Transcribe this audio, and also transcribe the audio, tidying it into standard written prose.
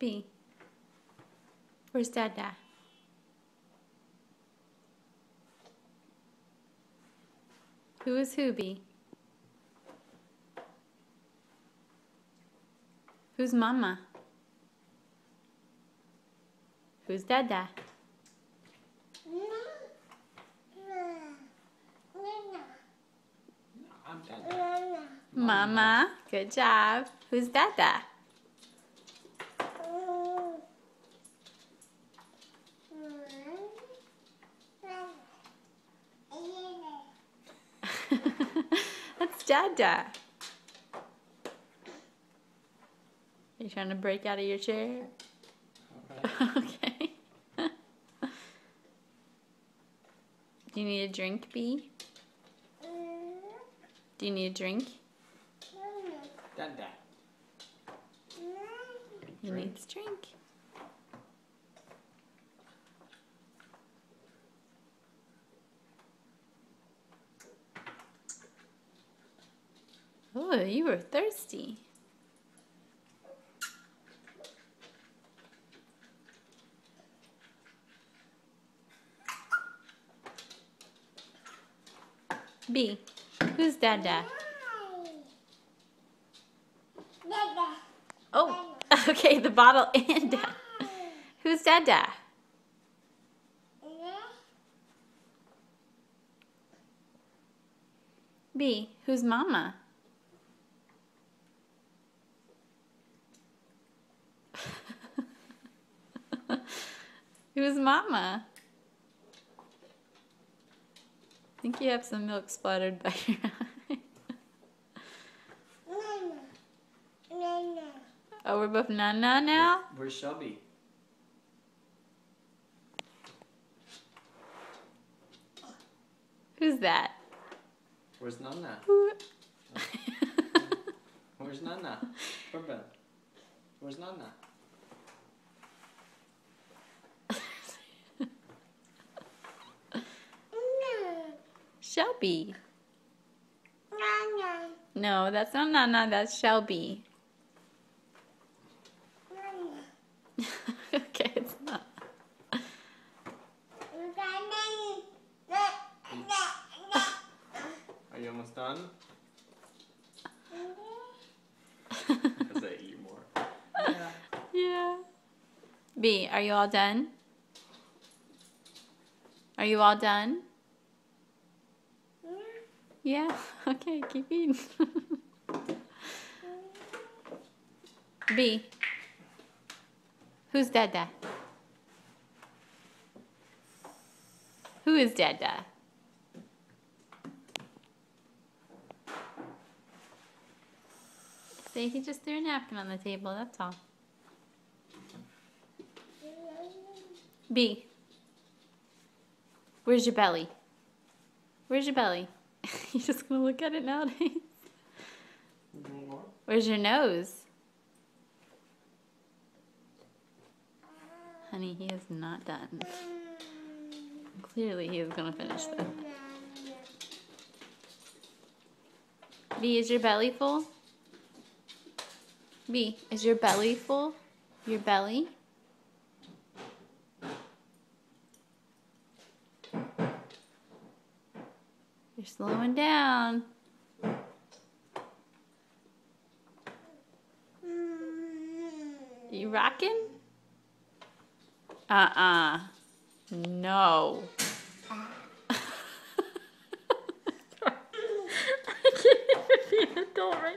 B. Where's Dada? Who is who, B? Who's Mama? Who's Dada? I'm Dada. Mama. Good job. Who's Dada? That's Dada. Are you trying to break out of your chair? Okay. Okay. Do you need a drink, B? Do you need a drink? Dada. He needs a drink. Oh, you were thirsty. B, who's Dada? Oh, okay, the bottle and Dada. Who's Dada? B, who's Mama? Who's Mama? I think you have some milk splattered by your eye. Oh, we're both Nana now? Where's Shelby? Who's that? Where's Nana? Where's Nana? Corbin. Where's Nana? Shelby. No, that's not Nana, that's Shelby. Okay, it's not. Are you almost done? Because I eat more. Yeah. Yeah. B, are you all done? Are you all done? Yeah. Okay, keep eating. B, who's Dada? Who is Dada? See, he just threw a napkin on the table, that's all. B, where's your belly? Where's your belly? You're just gonna look at it nowadays. Where's your nose? Honey, he is not done. Clearly he is gonna finish this. B, is your belly full? B, is your belly full? Your belly? You're slowing down. You rocking? No. I can't even be an adult right now.